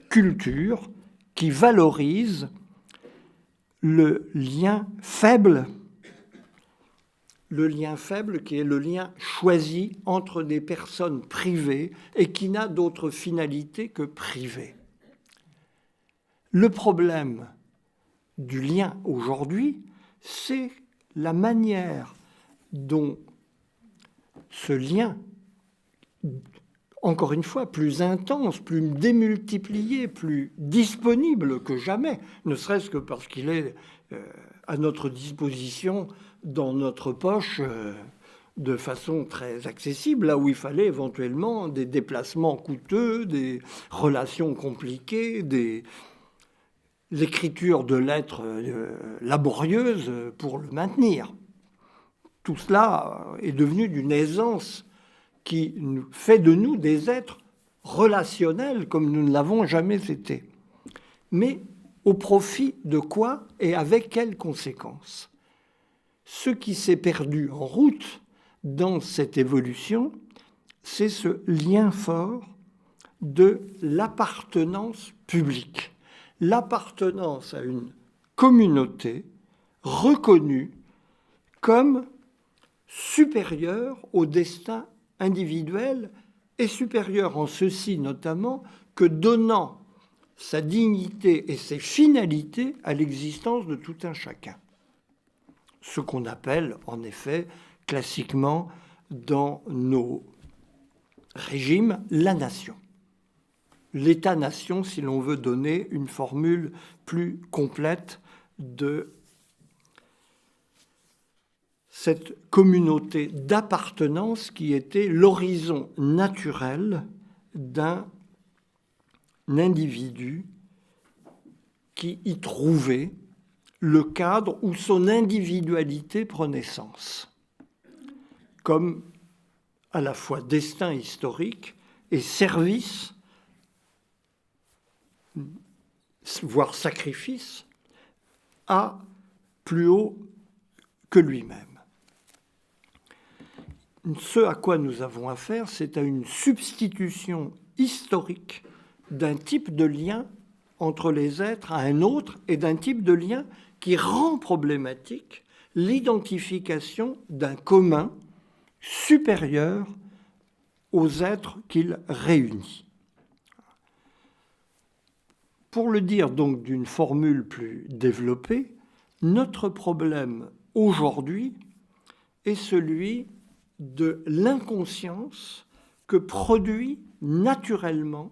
culture qui valorise le lien faible qui est le lien choisi entre des personnes privées et qui n'a d'autre finalité que privée. Le problème du lien aujourd'hui, c'est la manière dont ce lien, encore une fois, plus intense, plus démultiplié, plus disponible que jamais, ne serait-ce que parce qu'il est à notre disposition dans notre poche de façon très accessible, là où il fallait éventuellement des déplacements coûteux, des relations compliquées, l'écriture de lettres laborieuses pour le maintenir. Tout cela est devenu d'une aisance qui fait de nous des êtres relationnels comme nous ne l'avons jamais été. Mais au profit de quoi et avec quelles conséquences ? Ce qui s'est perdu en route dans cette évolution, c'est ce lien fort de l'appartenance publique. L'appartenance à une communauté reconnue comme supérieure au destin individuel et supérieure en ceci notamment que donnant sa dignité et ses finalités à l'existence de tout un chacun. Ce qu'on appelle en effet classiquement dans nos régimes la nation. L'État-nation, si l'on veut donner une formule plus complète de cette communauté d'appartenance qui était l'horizon naturel d'un individu qui y trouvait le cadre où son individualité prenait sens, comme à la fois destin historique et service, voire sacrifice, à plus haut que lui-même. Ce à quoi nous avons affaire, c'est à une substitution historique d'un type de lien entre les êtres à un autre et d'un type de lien qui rend problématique l'identification d'un commun supérieur aux êtres qu'il réunit. Pour le dire donc d'une formule plus développée, notre problème aujourd'hui est celui de l'inconscience que produit naturellement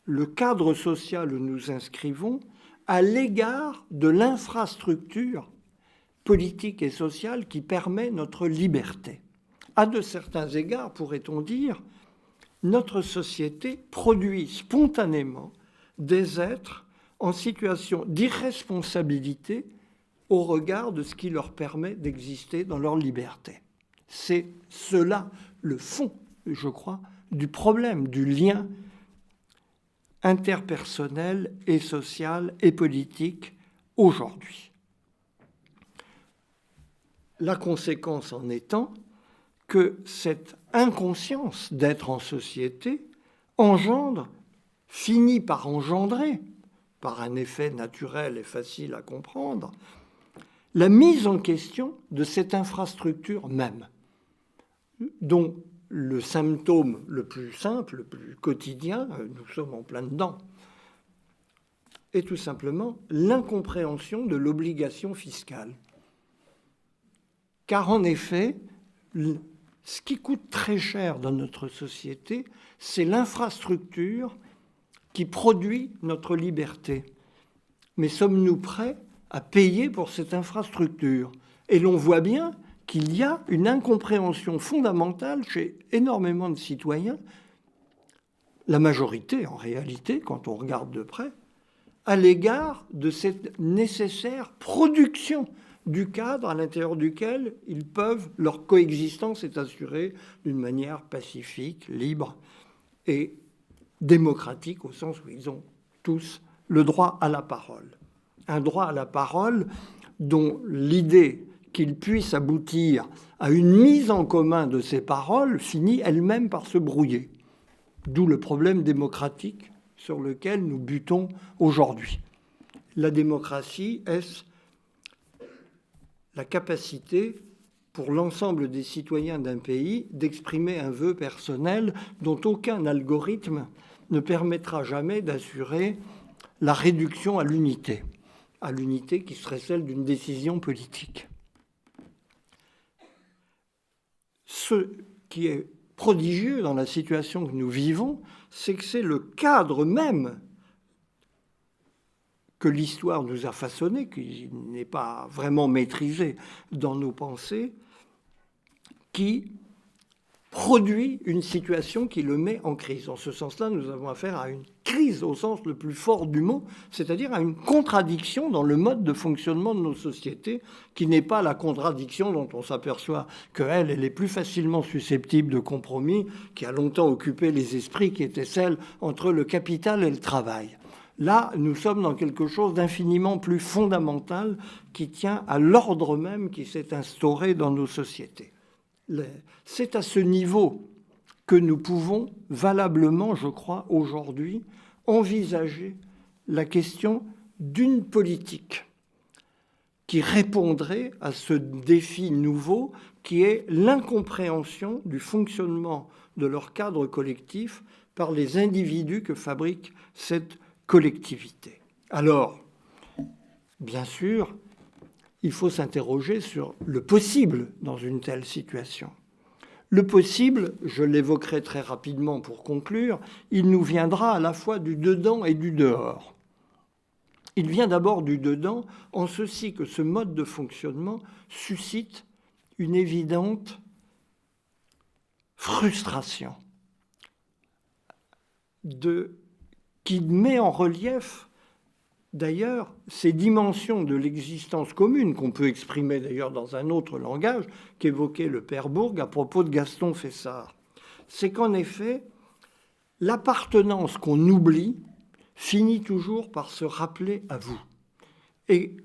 le cadre social où nous inscrivons à l'égard de l'infrastructure politique et sociale qui permet notre liberté. À de certains égards, pourrait-on dire, notre société produit spontanément des êtres en situation d'irresponsabilité au regard de ce qui leur permet d'exister dans leur liberté. C'est cela le fond, je crois, du problème du lien interpersonnel et social et politique aujourd'hui. La conséquence en étant que cette inconscience d'être en société finit par engendrer, par un effet naturel et facile à comprendre, la mise en question de cette infrastructure même, dont le symptôme le plus simple, le plus quotidien, nous sommes en plein dedans, est tout simplement l'incompréhension de l'obligation fiscale. Car en effet, ce qui coûte très cher dans notre société, c'est l'infrastructure qui produit notre liberté. Mais sommes-nous prêts à payer pour cette infrastructure? Et l'on voit bien qu'il y a une incompréhension fondamentale chez énormément de citoyens, la majorité en réalité, quand on regarde de près, à l'égard de cette nécessaire production du cadre à l'intérieur duquel ils peuvent, leur coexistence est assurée d'une manière pacifique, libre et démocratique, au sens où ils ont tous le droit à la parole. Un droit à la parole dont l'idée qu'il puisse aboutir à une mise en commun de ces paroles finit elle-même par se brouiller. D'où le problème démocratique sur lequel nous butons aujourd'hui. La démocratie, est-ce la capacité pour l'ensemble des citoyens d'un pays d'exprimer un vœu personnel dont aucun algorithme ne permettra jamais d'assurer la réduction à l'unité qui serait celle d'une décision politique. Ce qui est prodigieux dans la situation que nous vivons, c'est que c'est le cadre même que l'histoire nous a façonné, qui n'est pas vraiment maîtrisé dans nos pensées, qui produit une situation qui le met en crise. En ce sens-là, nous avons affaire à une crise au sens le plus fort du mot, c'est-à-dire à une contradiction dans le mode de fonctionnement de nos sociétés, qui n'est pas la contradiction dont on s'aperçoit qu'elle est plus facilement susceptible de compromis, qui a longtemps occupé les esprits, qui était celle entre le capital et le travail. Là, nous sommes dans quelque chose d'infiniment plus fondamental qui tient à l'ordre même qui s'est instauré dans nos sociétés. C'est à ce niveau que nous pouvons valablement, je crois, aujourd'hui, envisager la question d'une politique qui répondrait à ce défi nouveau qui est l'incompréhension du fonctionnement de leur cadre collectif par les individus que fabrique cette collectivité. Alors, bien sûr, il faut s'interroger sur le possible dans une telle situation. Le possible, je l'évoquerai très rapidement pour conclure, il nous viendra à la fois du dedans et du dehors. Il vient d'abord du dedans, en ceci que ce mode de fonctionnement suscite une évidente frustration qui met en relief d'ailleurs ces dimensions de l'existence commune qu'on peut exprimer d'ailleurs dans un autre langage qu'évoquait le père Bourg à propos de Gaston Fessard. C'est qu'en effet, l'appartenance qu'on oublie finit toujours par se rappeler à vous. Et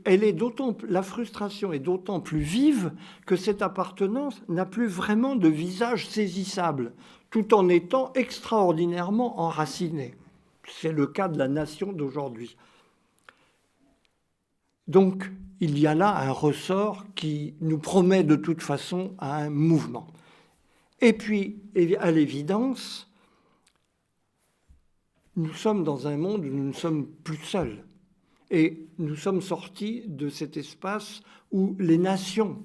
la frustration est d'autant plus vive que cette appartenance n'a plus vraiment de visage saisissable, tout en étant extraordinairement enracinée. C'est le cas de la nation d'aujourd'hui. Donc, il y a là un ressort qui nous promet de toute façon un mouvement. Et puis, à l'évidence, nous sommes dans un monde où nous ne sommes plus seuls. Et nous sommes sortis de cet espace où les nations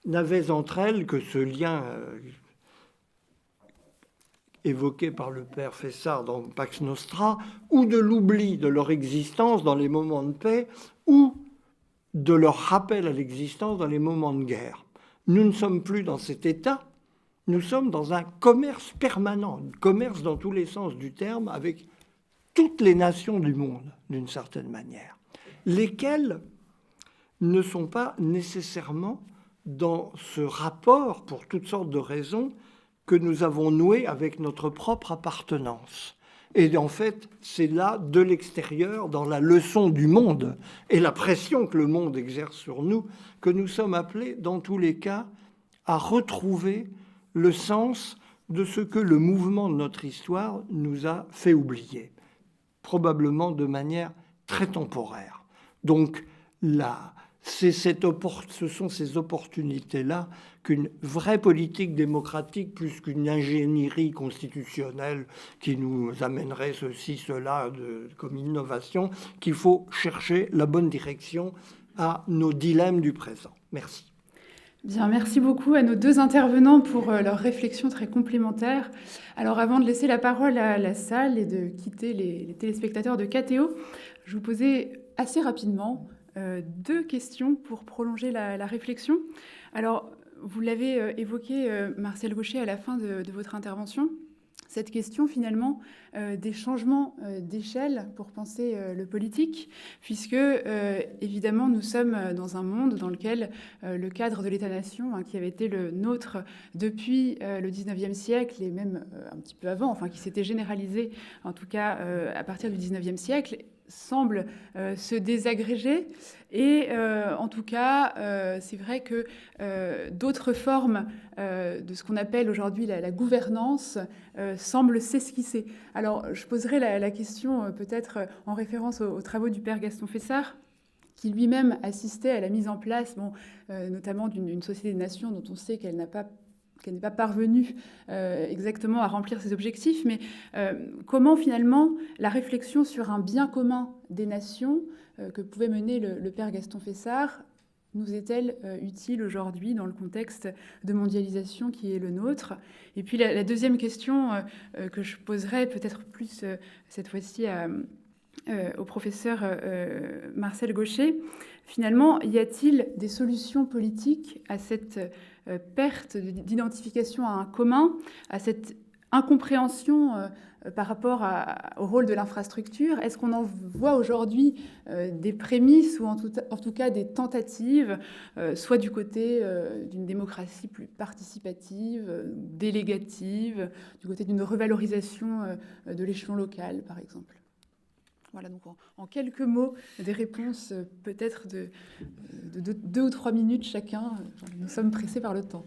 n'avaient entre elles que ce lien évoqué par le père Fessard dans Pax Nostra, ou de l'oubli de leur existence dans les moments de paix, ou de leur rappel à l'existence dans les moments de guerre. Nous ne sommes plus dans cet état, nous sommes dans un commerce permanent, un commerce dans tous les sens du terme, avec toutes les nations du monde, d'une certaine manière, lesquelles ne sont pas nécessairement dans ce rapport, pour toutes sortes de raisons, que nous avons noué avec notre propre appartenance. Et en fait, c'est là, de l'extérieur, dans la leçon du monde et la pression que le monde exerce sur nous, que nous sommes appelés, dans tous les cas, à retrouver le sens de ce que le mouvement de notre histoire nous a fait oublier, probablement de manière très temporaire. Donc, ce sont ces opportunités-là qu'une vraie politique démocratique, plus qu'une ingénierie constitutionnelle qui nous amènerait ceci, cela comme innovation, qu'il faut chercher la bonne direction à nos dilemmes du présent. Merci. Bien, merci beaucoup à nos deux intervenants pour leurs réflexions très complémentaires. Alors, avant de laisser la parole à la salle et de quitter les téléspectateurs de KTO, je vous posais assez rapidement deux questions pour prolonger la réflexion. Alors, vous l'avez évoqué, Marcel Gauchet, à la fin de votre intervention, cette question finalement des changements d'échelle pour penser le politique, puisque évidemment nous sommes dans un monde dans lequel le cadre de l'État-nation, qui avait été le nôtre depuis le 19e siècle et même un petit peu avant, enfin qui s'était généralisé en tout cas à partir du 19e siècle, semble se désagréger. Et en tout cas, c'est vrai que d'autres formes de ce qu'on appelle aujourd'hui la gouvernance semblent s'esquisser. Alors, je poserai la question peut-être en référence aux travaux du père Gaston Fessard, qui lui-même assistait à la mise en place, notamment d'une société des nations dont on sait qu'elle n'est pas parvenue exactement à remplir ses objectifs, mais comment finalement la réflexion sur un bien commun des nations que pouvait mener le père Gaston Fessard nous est-elle utile aujourd'hui dans le contexte de mondialisation qui est le nôtre? Et puis la deuxième question que je poserai peut-être plus cette fois-ci au professeur Marcel Gauchet, finalement, y a-t-il des solutions politiques à cette perte d'identification à un commun, à cette incompréhension par rapport au rôle de l'infrastructure? Est-ce qu'on en voit aujourd'hui des prémices ou en tout cas des tentatives, soit du côté d'une démocratie plus participative, délégative, du côté d'une revalorisation de l'échelon local, par exemple? Voilà, donc en quelques mots, des réponses peut-être de 2 ou 3 minutes chacun. Nous sommes pressés par le temps.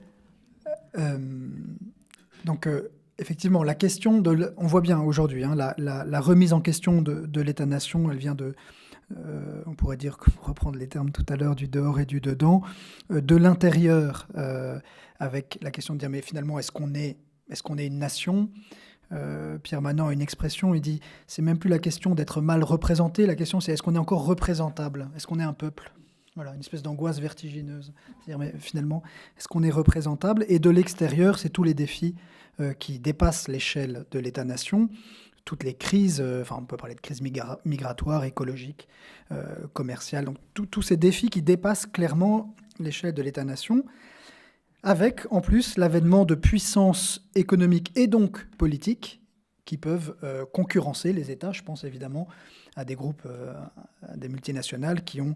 Effectivement, la question on voit bien aujourd'hui, la remise en question de l'État-nation, elle vient on pourrait dire, reprendre les termes tout à l'heure, du dehors et du dedans, de l'intérieur, avec la question de dire, mais finalement, est-ce qu'on est une nation ? Pierre Manant a une expression, il dit, c'est même plus la question d'être mal représenté, la question c'est est-ce qu'on est encore représentable ? Est-ce qu'on est un peuple ? Voilà, une espèce d'angoisse vertigineuse. C'est-à-dire, mais finalement, est-ce qu'on est représentable ? Et de l'extérieur, c'est tous les défis qui dépassent l'échelle de l'État-nation, toutes les crises, on peut parler de crises migratoires, écologiques, commerciales, donc tous ces défis qui dépassent clairement l'échelle de l'État-nation, avec en plus l'avènement de puissances économiques et donc politiques qui peuvent concurrencer les États. Je pense évidemment à des groupes, à des multinationales qui ont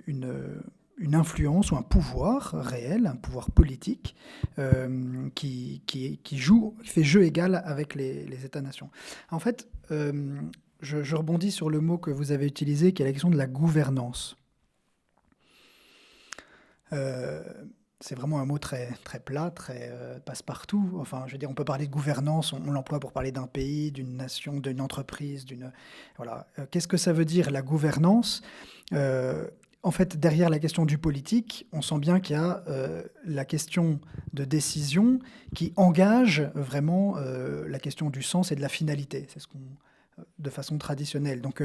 une influence ou un pouvoir réel, un pouvoir politique qui fait jeu égal avec les États-nations. En fait, je rebondis sur le mot que vous avez utilisé, qui est la question de la gouvernance. C'est vraiment un mot très, très plat, très passe-partout. Enfin, je veux dire, on peut parler de gouvernance, on l'emploie pour parler d'un pays, d'une nation, d'une entreprise, voilà. Qu'est-ce que ça veut dire, la gouvernance ? En fait, derrière la question du politique, on sent bien qu'il y a la question de décision qui engage vraiment la question du sens et de la finalité. C'est de façon traditionnelle. Donc,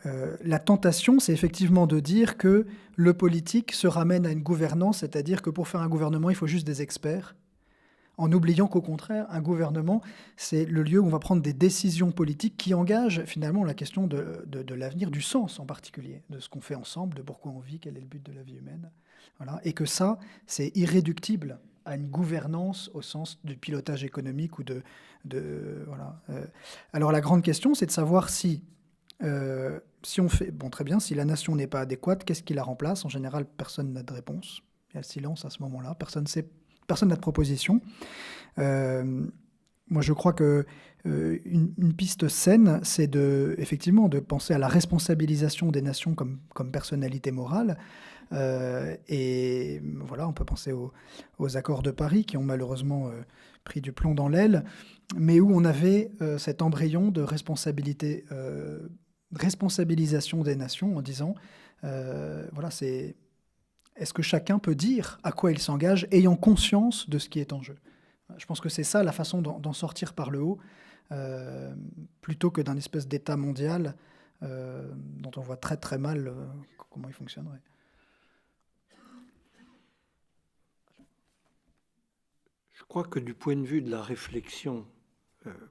la tentation, c'est effectivement de dire que le politique se ramène à une gouvernance, c'est-à-dire que pour faire un gouvernement, il faut juste des experts, en oubliant qu'au contraire, un gouvernement, c'est le lieu où on va prendre des décisions politiques qui engagent finalement la question de l'avenir, du sens en particulier, de ce qu'on fait ensemble, de pourquoi on vit, quel est le but de la vie humaine. Voilà. Et que ça, c'est irréductible à une gouvernance au sens du pilotage économique ou voilà. Alors la grande question, c'est de savoir si on fait... Bon, très bien, si la nation n'est pas adéquate, qu'est-ce qui la remplace ? En général, personne n'a de réponse. Il y a le silence à ce moment-là. Personne n'a de proposition. Moi, je crois que une piste saine, c'est effectivement de penser à la responsabilisation des nations comme personnalité morale. Et voilà, on peut penser aux accords de Paris qui ont malheureusement pris du plomb dans l'aile, mais où on avait cet embryon de responsabilisation des nations en disant, voilà, est-ce que chacun peut dire à quoi il s'engage, ayant conscience de ce qui est en jeu? Je pense que c'est ça la façon d'en sortir par le haut, plutôt que d'un espèce d'état mondial dont on voit très très mal comment il fonctionnerait. Je crois que du point de vue de la réflexion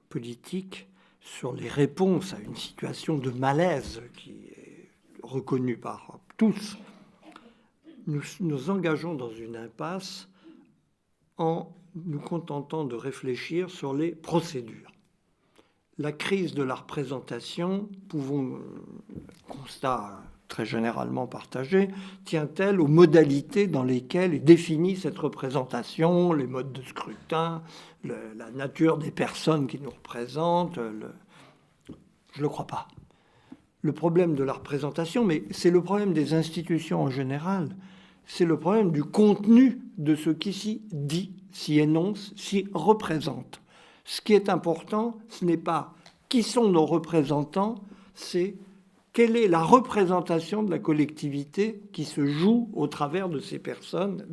politique sur les réponses à une situation de malaise qui est reconnue par tous, nous nous engageons dans une impasse en nous contentant de réfléchir sur les procédures. La crise de la représentation, pouvons, constat très généralement partagé, tient-elle aux modalités dans lesquelles est définie cette représentation, les modes de scrutin, la nature des personnes qui nous représentent? Je ne le crois pas. Le problème de la représentation, mais c'est le problème des institutions en général, c'est le problème du contenu de ce qui s'y dit, s'y énonce, s'y représente. Ce qui est important, ce n'est pas qui sont nos représentants, c'est quelle est la représentation de la collectivité qui se joue au travers de ces personnes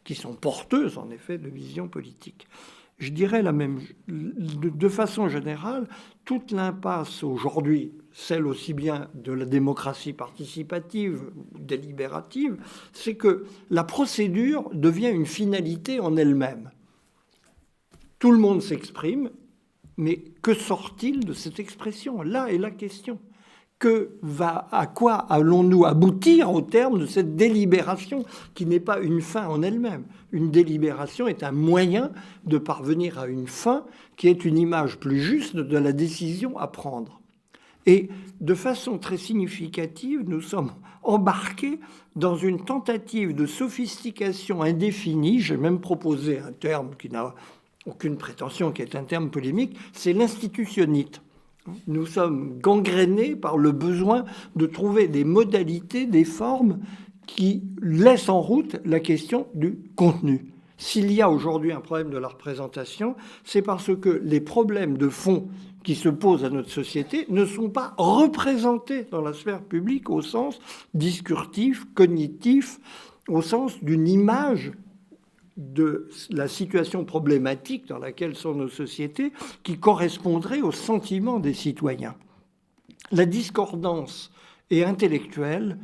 qui sont porteuses, en effet, de vision politique. Je dirais de façon générale, toute l'impasse aujourd'hui, celle aussi bien de la démocratie participative ou délibérative, c'est que la procédure devient une finalité en elle-même. Tout le monde s'exprime, mais que sort-il de cette expression? Là est la question. À quoi allons-nous aboutir au terme de cette délibération qui n'est pas une fin en elle-même? Une délibération est un moyen de parvenir à une fin qui est une image plus juste de la décision à prendre. Et de façon très significative, nous sommes embarqués dans une tentative de sophistication indéfinie. J'ai même proposé un terme qui n'a aucune prétention, qui est un terme polémique, c'est l'institutionnite. Nous sommes gangrénés par le besoin de trouver des modalités, des formes qui laissent en route la question du contenu. S'il y a aujourd'hui un problème de la représentation, c'est parce que les problèmes de fond qui se posent à notre société ne sont pas représentés dans la sphère publique au sens discursif, cognitif, au sens d'une image de la situation problématique dans laquelle sont nos sociétés, qui correspondrait aux sentiments des citoyens. La discordance est intellectuelle,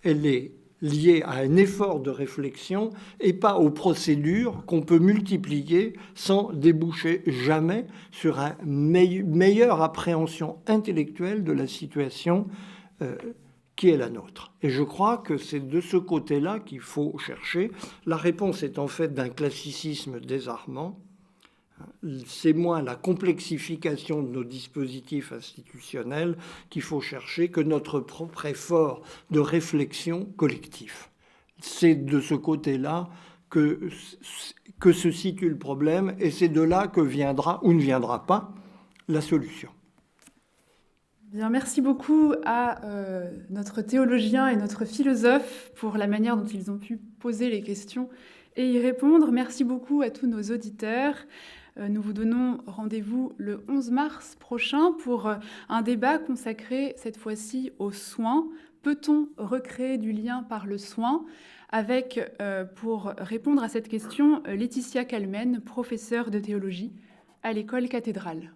elle est liée à un effort de réflexion et pas aux procédures qu'on peut multiplier sans déboucher jamais sur une meilleure appréhension intellectuelle de la situation qui est la nôtre. Et je crois que c'est de ce côté-là qu'il faut chercher. La réponse est en fait d'un classicisme désarmant. C'est moins la complexification de nos dispositifs institutionnels qu'il faut chercher que notre propre effort de réflexion collectif. C'est de ce côté-là que se situe le problème, et c'est de là que viendra, ou ne viendra pas, la solution. Bien, merci beaucoup à notre théologien et notre philosophe pour la manière dont ils ont pu poser les questions et y répondre. Merci beaucoup à tous nos auditeurs. Nous vous donnons rendez-vous le 11 mars prochain pour un débat consacré cette fois-ci aux soins. Peut-on recréer du lien par le soin? Avec, pour répondre à cette question, Laetitia Calmen, professeure de théologie à l'école cathédrale.